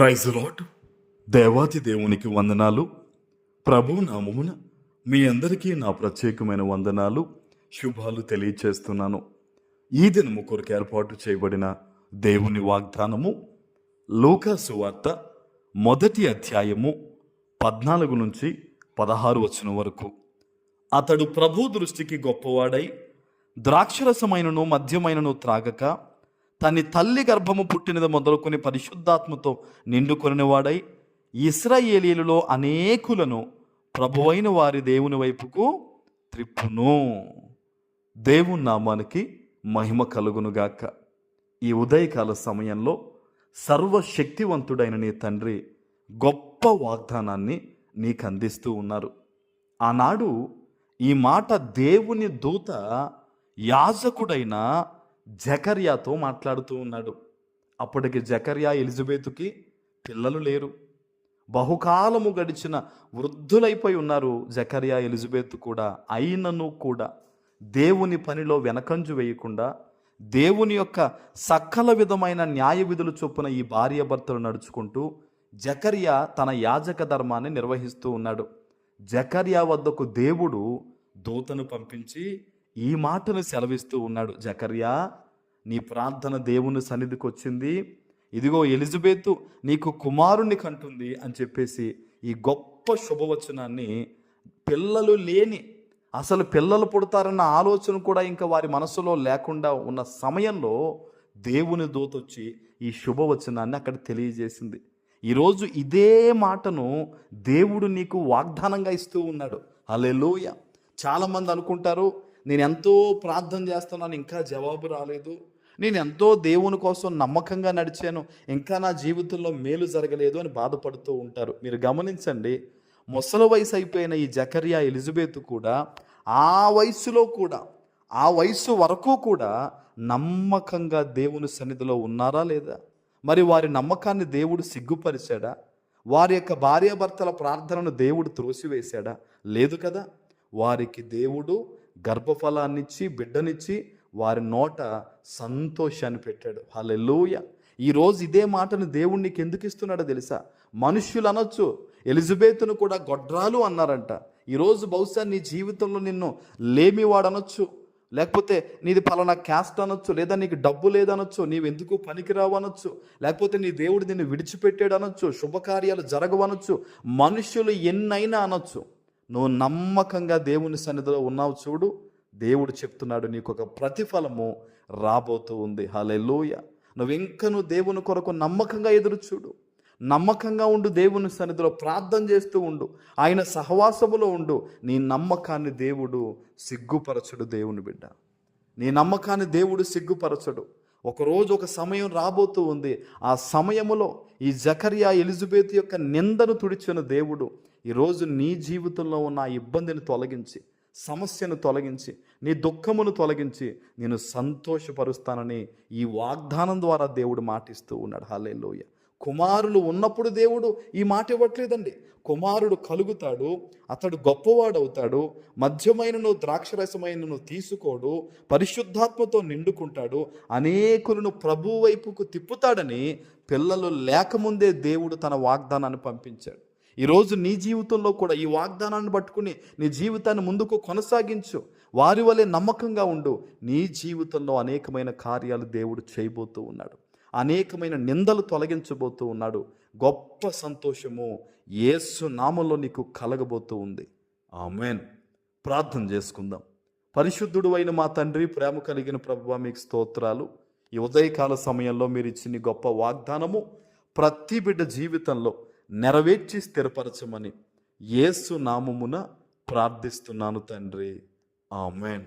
Praise lord. దేవాతి దేవునికి వందనాలు. ప్రభు నామమున మీ అందరికీ నా ప్రత్యేకమైన వందనాలు, శుభాలు తెలియచేస్తున్నాను. ఈ దినము కొరకు ఏర్పాటు చేయబడిన దేవుని వాగ్దానము లూకా సువార్త 1వ అధ్యాయము 14 నుంచి 16 వచనం వరకు. అతడు ప్రభు దృష్టికి గొప్పవాడై ద్రాక్షరసమైనను మద్యమైనను త్రాగక తన తల్లి గర్భము పుట్టినది మొదలుకొని పరిశుద్ధాత్మతో నిండుకొనివాడై ఇశ్రాయేలీయులలో అనేకులను ప్రభువైన వారి దేవుని వైపుకు త్రిప్పును. దేవుని నామానికి మహిమ కలుగునుగాక. ఈ ఉదయకాల సమయంలో సర్వశక్తివంతుడైన నీ తండ్రి గొప్ప వాగ్దానాన్ని నీకు అందిస్తూ ఉన్నారు. ఆనాడు ఈ మాట దేవుని దూత యాజకుడైన జకర్యాతో మాట్లాడుతూ ఉన్నాడు. అప్పటికి జకర్యా ఎలిజబెతుకి పిల్లలు లేరు. బహుకాలము గడిచిన వృద్ధులైపోయి ఉన్నారు జకర్యా ఎలిజబెత్ కూడా. అయినను కూడా దేవుని పనిలో వెనకంజు వేయకుండా దేవుని యొక్క సకల విధమైన న్యాయ విధులు చొప్పున ఈ భార్యాభర్తలు నడుచుకుంటూ జకర్యా తన యాజక ధర్మాన్ని నిర్వహిస్తూ ఉన్నాడు. జకర్యా వద్దకు దేవుడు దూతను పంపించి ఈ మాటను సెలవిస్తూ ఉన్నాడు. జకర్యా, నీ ప్రార్థన దేవుని సన్నిధికి వచ్చింది. ఇదిగో ఎలిజబెతు నీకు కుమారుణ్ణి కంటుంది అని చెప్పేసి ఈ గొప్ప శుభవచనాన్ని పిల్లలు లేని, అసలు పిల్లలు పుడతారన్న ఆలోచన కూడా ఇంకా వారి మనసులో లేకుండా ఉన్న సమయంలో దేవుని దూత వచ్చి ఈ శుభవచనాన్ని అక్కడ తెలియజేసింది. ఈరోజు ఇదే మాటను దేవుడు నీకు వాగ్దానంగా ఇస్తూ ఉన్నాడు. హల్లెలూయా. చాలామంది అనుకుంటారు, నేను ఎంతో ప్రార్థన చేస్తున్నాను, ఇంకా జవాబు రాలేదు. నేను ఎంతో దేవుని కోసం నమ్మకంగా నడిచాను, ఇంకా నా జీవితంలో మేలు జరగలేదు అని బాధపడుతూ ఉంటారు. మీరు గమనించండి, ముసలి వయసు అయిపోయిన ఈ జకర్యా ఎలిజబెత్ కూడా ఆ వయసు వరకు కూడా నమ్మకంగా దేవుని సన్నిధిలో ఉన్నారా లేదా? మరి వారి నమ్మకాన్ని దేవుడు సిగ్గుపరిచాడా? వారి యొక్క భార్యాభర్తల ప్రార్థనను దేవుడు త్రోసివేశాడా? లేదు కదా. వారికి దేవుడు గర్భఫలాన్నిచ్చి బిడ్డనిచ్చి వారి నోట సంతోషాన్ని పెట్టాడు. హల్లెలూయా. ఈరోజు ఇదే మాటను దేవుడు నీకు ఎందుకు ఇస్తున్నాడో తెలుసా? మనుష్యులు అనొచ్చు, ఎలిజబెత్ను కూడా గొడ్రాలు అన్నారంట. ఈరోజు బహుశా నీ జీవితంలో నిన్ను లేమివాడనొచ్చు, లేకపోతే నీది పలానా క్యాస్ట్ అనొచ్చు, లేదా నీకు డబ్బు లేదనొచ్చు, నీవెందుకు పనికిరావు అనొచ్చు, లేకపోతే నీ దేవుడు నిన్ను విడిచిపెట్టాడు అనొచ్చు, శుభకార్యాలు జరగవనొచ్చు, మనుష్యులు ఎన్నైనా అనొచ్చు. నువ్వు నమ్మకంగా దేవుని సన్నిధిలో ఉన్నావు చూడు, దేవుడు చెప్తున్నాడు నీకు ఒక ప్రతిఫలము రాబోతూ ఉంది. హల్లెలూయా. నువ్వు దేవుని కొరకు నమ్మకంగా ఎదురు చూడు, నమ్మకంగా ఉండు, దేవుని సన్నిధిలో ప్రార్థన చేస్తూ ఉండు, ఆయన సహవాసములో ఉండు. నీ నమ్మకాన్ని దేవుడు సిగ్గుపరచడు. దేవుని బిడ్డ, నీ నమ్మకాన్ని దేవుడు సిగ్గుపరచడు. ఒకరోజు ఒక సమయం రాబోతూ ఉంది. ఆ సమయములో ఈ జకర్యా ఎలిజబెత్ యొక్క నిందను తుడిచిన దేవుడు ఈరోజు నీ జీవితంలో ఉన్న ఆ ఇబ్బందిని తొలగించి, సమస్యను తొలగించి, నీ దుఃఖమును తొలగించి నేను సంతోషపరుస్తానని ఈ వాగ్దానం ద్వారా దేవుడు మాటిస్తూ ఉన్నాడు. హల్లెలూయా. కుమారులు ఉన్నప్పుడు దేవుడు ఈ మాట ఇవ్వట్లేదండి. కుమారుడు కలుగుతాడు, అతడు గొప్పవాడవుతాడు, మద్యమైనను ద్రాక్షరసమైనను తీసుకోడు, పరిశుద్ధాత్మతో నిండుకుంటాడు, అనేకులను ప్రభు వైపుకు తిప్పుతాడని పిల్లలు లేకముందే దేవుడు తన వాగ్దానాన్ని పంపించాడు. ఈరోజు నీ జీవితంలో కూడా ఈ వాగ్దానాన్ని పట్టుకుని నీ జీవితాన్ని ముందుకు కొనసాగించు. వారి వలె నమ్మకంగా ఉండు. నీ జీవితంలో అనేకమైన కార్యాలు దేవుడు చేయబోతూ ఉన్నాడు. అనేకమైన నిందలు తొలగించబోతూ ఉన్నాడు. గొప్ప సంతోషము యేసు నామములో నీకు కలగబోతూ ఉంది. ఆమేన్. ప్రార్థన చేసుకుందాం. పరిశుద్ధుడు అయిన మా తండ్రి, ప్రేమ కలిగిన ప్రభువా, మీకు స్తోత్రాలు. ఈ ఉదయకాల సమయంలో మీరు ఇచ్చిన గొప్ప వాగ్దానము ప్రతి బిడ్డ జీవితంలో నెరవేర్చి స్థిరపరచమని యేసు నామమున ప్రార్థిస్తున్నాను తండ్రి. ఆమేన్.